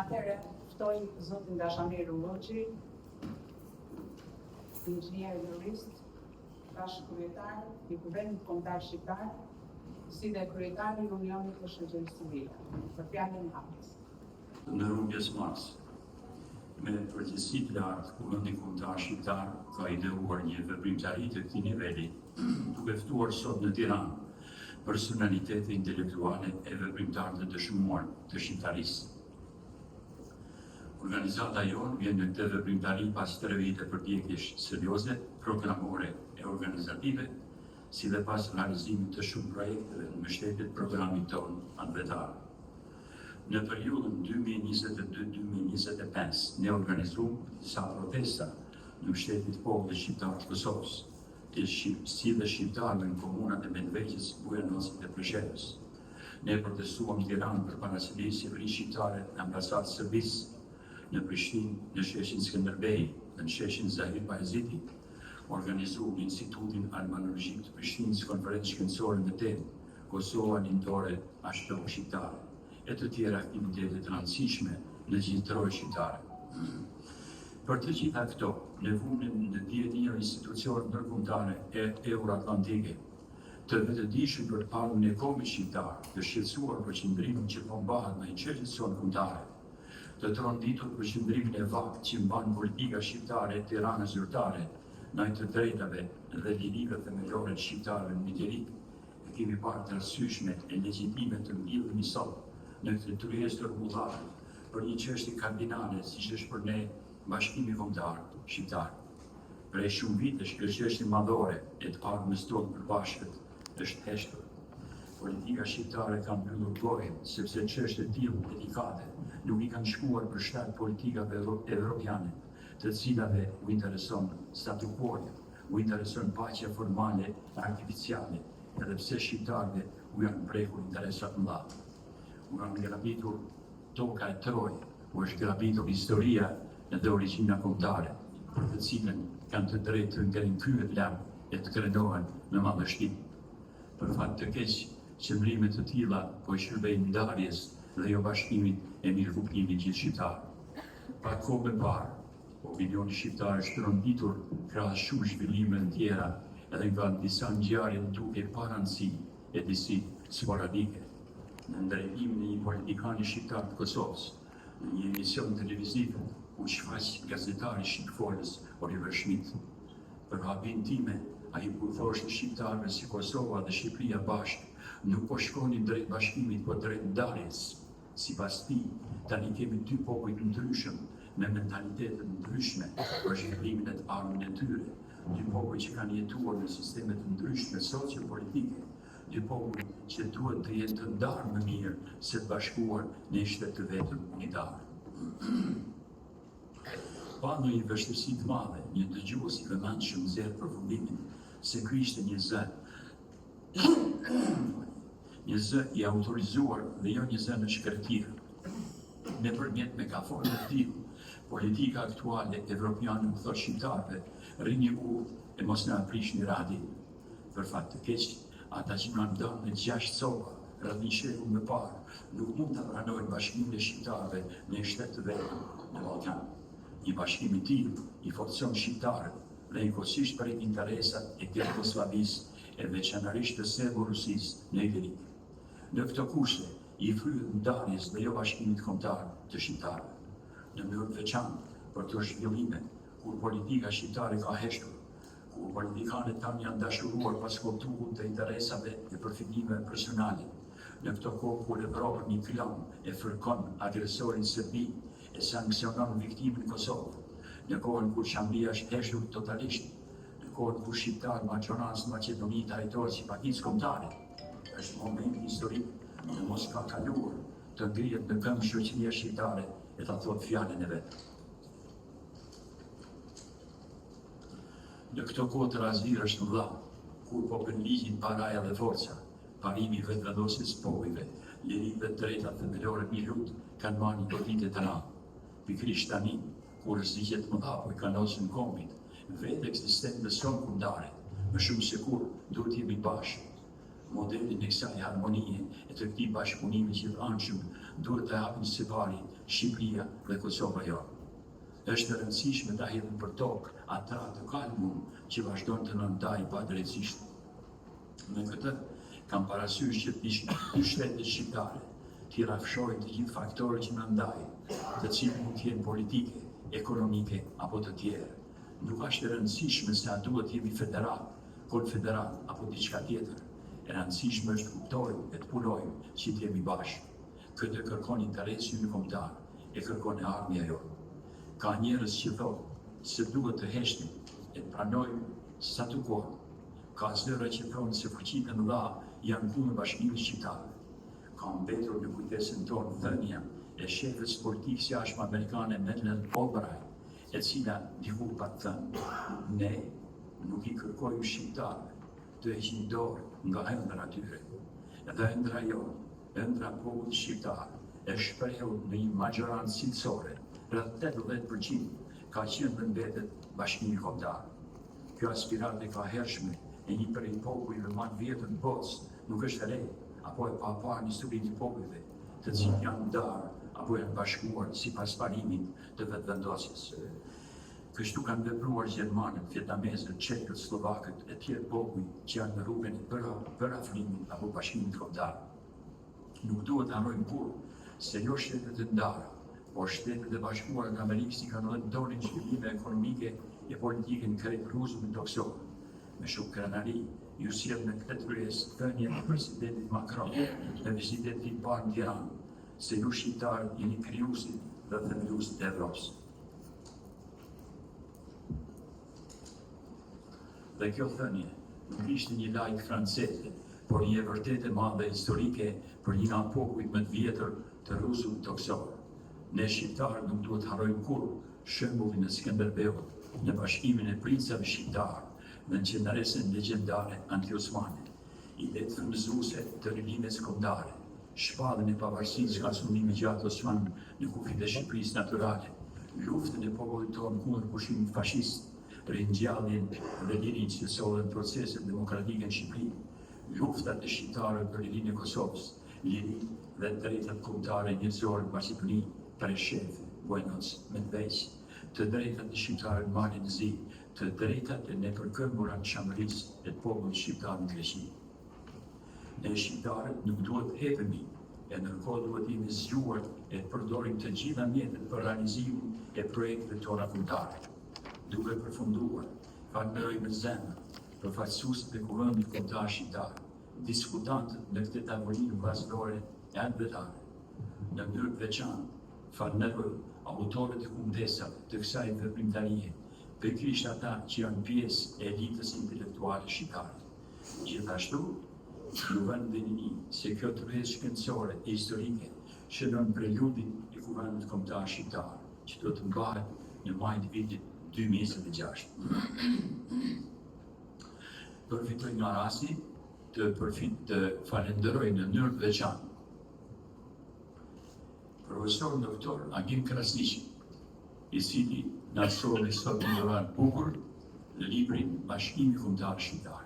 Atëherë ftoj zotin Dashamir Ulloqi, inxhinier jurist, bashkëkryetar i Kuvendit Kombëtar Shqiptar, si dhe kryetari i Unionit të Shoqërisë Civile. Për fjalën e hapjes. Në rrugës Mars, me përgjegjësi të lartë, Kuvendi Kombëtar Shqiptar ka ideuar një veprimtari të këtij niveli, duke ftuar sot në Tiranë personalitete intelektuale e veprimtarë të dëshmuar të shqiptarisë. Organizata jonë vjen në këtë veprimtari pas 3 vite përpjekjesh serioze, programore e organizative, si dhe pas realizimit të shumë projekteve në mbështetje të programit tonë anëvetar. Në periudhën 2022-2025 ne organizuam disa protesta në mbështetje të popullit shqiptar të Kosovës, si dhe shqiptarëve në komunat e Medvegjës, Bujanosit dhe Prishevës. Ne protestuam në Tiranë përpara qeverisë shqiptare në ambasadën Serbisë, në Prishtinë, në sheshin Skënderbej dhe në sheshin Zahir Bajziti, organizuam në Institutin Armenologjik të Prishtinës konferencë shkencore me temë Kosova lindore ashtu shqiptare, e të tjera aktivitete të rëndësishme në gjithë trojë shqiptare. Për të gjitha këto, ne vunim në dijenjë institucione ndërkombëtare e euroatlantike, të vetëdijshëm për palën e kombit shqiptar, të shqetësuar për qëndrimin që po mbahet në institucione kombëtare, të tronditur për qëndrimin e vakt që mban politika shqiptare e Tiranës zyrtare, ndaj të drejtave dhe lirive themelore të shqiptarëve në Miterik, e kemi parë të rëndësishme e legjitime të mbjellemi sot në këtë tryezë të rregullare për një çështje kardinale siç është për ne Bashkimi Kombëtar Shqiptar. Prej shumë vitesh kjo çështje madhore e të ardhmës tonë përbashkët është heshtur. Politika shqiptare ka mbyllur gojën sepse çështje të tilla delikate nuk i kanë shkuar për shkak politikave evropiane, të cilave u intereson statu quo-ja, u intereson paqja formale e artificiale, edhe pse shqiptarëve u janë prekur interesat mëdha. U kanë grabitur toka e Trojë, u është grabitur historia dhe origjina kombëtare, për të cilën kanë të drejtë të ngrihen larg e të krenohen në madhështi. Për fat të keq, qëndrime të tilla po i shërbejnë ndarjes dhe jo bashkimit e mirëkuptimit gjithë shqiptar. Pa kohë më parë, opinioni shqiptar është tronditur krahas shumë zhvillimeve të tjera, edhe nga disa ngjarje duke pa rëndësi e disi sporadike. Në ndërtimin e një politikani shqiptar të Kosovës, në një emision televiziv u shfaq gazetari shqiptarës Oliver Schmidt. Për hapin time, ai kur thoshte shqiptarëve si Kosova dhe Shqipëria bashkë nuk po shkonin drejt bashkimit, po drejt ndarjes. Sipas tij, tani kemi 2 popull të ndryshëm me mentalitete të ndryshme për zhvillimin e të ardhmen e tyre, 2 popull që kanë jetuar në sisteme të ndryshme sociopolitike, 2 popull që duhet të jenë të ndarë më mirë se të bashkuar në një shtet të vetëm unitar. Pa në një vështirësi të madhe, një dëgjues i vëmendshëm nxjerr përfundimin se ky ishte një zë i autorizuar dhe jo një zë në shkretir. Nëpërmjet megafonëve të tillë, politika aktuale evropiane më thotë shqiptarëve, rrini e mos na prishni radi. Për fat të keq, ata që na ndonë me 6 copa rreth një shekull më parë, nuk mund të pranojnë bashkimin e shqiptarëve në një shtet të vetëm në Ballkan. Një bashkim i tillë i forcon shqiptarët dhe njëkohësisht për interesat e Jugoslavisë e veçanërisht të Serbo-Rusisë në Ilirik. Në këto kushte, i fryhet ndarjes dhe jo bashkimit kombëtar të shqiptarëve. Në mënyrë veçantë për të zhvillime, kur politika shqiptare ka heshtur, kur politikanët tanë janë dashuruar pas kuptuar të interesave e përfitimeve personale, në këto kohë kur Evropa një plan e fërkon agresorin Serbi e sanksionon viktimin Kosovë, në kohën kur Shamblia është heshtur totalisht, në kohën kur shqiptarë majorancë në Maqedoni të ajtojnë si pakicë kombëtare, është moment historik dhe mos ka kaluar të ngrihet në këmbë shoqëria shqiptare e ta thotë fjalën e vet. Në këto kohë të razvirë është mëdha, kur po përligjin paraja dhe forca, parimi vetëvendosjes popujve, lirive të drejta themelore miliut kanë marrë një goditje të rëndë. Pikërisht tani, kur rreziqet mëdha po i kanosin kombit, vetë ekzistencës sonë kombëtare, më shumë se kur duhet jemi bashkë. Modelin e kësaj harmonie e të këtij bashkëpunimi gjithëanshëm duhet të hapin së pari Shqipëria dhe Kosova jonë. Është e rëndësishme ta hedhim për tokë ata të kalmun që vazhdojnë të nëndajnë padrejtësisht. Me këtë, kam parasysh që të shtetet shqiptare t'i rafshojnë të gjithë faktorët që nëndajnë, të cilë mund t'jenë politike, ekonomike apo të tjerë. Nuk është e rëndësishme se a duhet jemi federal, konfederal apo diçka tjetër. E rëndësishme është kuptojmë e të punojmë që t'jemi bashkë. Këtë kërkon interesi unikëmbëtar, e kërkon e armja jonë. Ka njerëz që thonë se duhet të heshtim e të pranojmë sa të kohë. Ka zëra që thonë se fuqitë e mëdha janë ku në Bashkimin Shqiptar. Ka mbetur në kujdesin tonë thënia e shefës politikës jashtëm amerikane Madeleine Albright, e cila diku pa thënë, ne nuk i kërkojmë shqiptarëve të heqin dorë nga ëndra tyre. Edhe ëndra jonë, ëndra popullit shqiptar, e shprehur në një majorancë cilësore, rreth 80% ka qenë dhe mbetet Bashkimi Kombëtar. Kjo aspiratë e ka hershme e një prej popujve më të vjetër në botë nuk është e re, apo e pa parë në historinë e popujve, të cilët janë ndarë apo janë bashkuar sipas parimit të vetëvendosjes. Kështu kanë vepruar Gjermanët, Vietnamezët, Çekët, Slovakët e tjerë popuj që janë në rrugën e përafrimit apo Bashkimit Kombëtar. Nuk duhet të harrojmë kurrë se jo shtetet e ndara, por shtetet e bashkuara të Amerikës i kanë dhënë zhvillime ekonomike e politike në krejt rruzën të Kosovës. Me shumë krenari, ju sjell në këtë kryesë thënien e presidentit Macron në vizitën e tij parë në Tiranë, se ju shqiptarët jeni krijuesit dhe themeluesit e Evropës. Dhe kjo thënie nuk ishte një lajk franceze, por një e vërtetë e madhe historike për një nga popujt më të vjetër të rruzut të Kosovës. Ne shqiptarët nuk duhet harrojmë kurrë shembullin e Skënderbeut në bashkimin e princave shqiptar dhe në qeverisjen legjendare anti-osmane, idetë frymëzuese të rilinjes kombëtare, shpalljen e pavarësisë që ka sundimi gjatë Osman në kufit e Shqipërisë natyrale, luftën e popullit tonë kundër pushimit fashist, ringjalljen dhe lirinë që solën proceset demokratike në Shqipëri, luftat e shqiptarëve për lirinë e Kosovës, lirinë dhe drejtat kombëtare njerëzore në Maqedoni, Preshevë, Buenos, Medveç, të drejtat e shqiptarëve në Malin e Zi, të drejtat e nepërkëmbura të Çamërisë e të popullit shqiptar në Greqi. Ne shqiptarët nuk duhet të hepemi, e ndërkohë duhet jemi zgjuar e të përdorim të gjitha mjetet për realizimin e projekteve tona kombëtare. Duke përfunduar, falenderoj me zemër përfaqësuesit e Kuvendit Kombëtar Shqiptar, diskutantët në këtë tavolinë vllazërore e anëvetare. Në mënyrë të veçantë, falenderoj autorët e kundesave të kësaj veprimtarie, pikërisht ata që janë pjesë e elitës intelektuale shqiptare. Gjithashtu, ju vënë dënimi se kjo tërheqje shkencore e historike shënon preludin e Kuvendit Kombëtar Shqiptar, që do të mbahet në maj të vitit 2026. Përfitoj nga rasti të falenderoj në mënyrë të veçantë profesor doktor Agim Krasniqin, i cili na solli sot në dhuratë bukur në librin Bashkimi Kombëtar Shqiptar.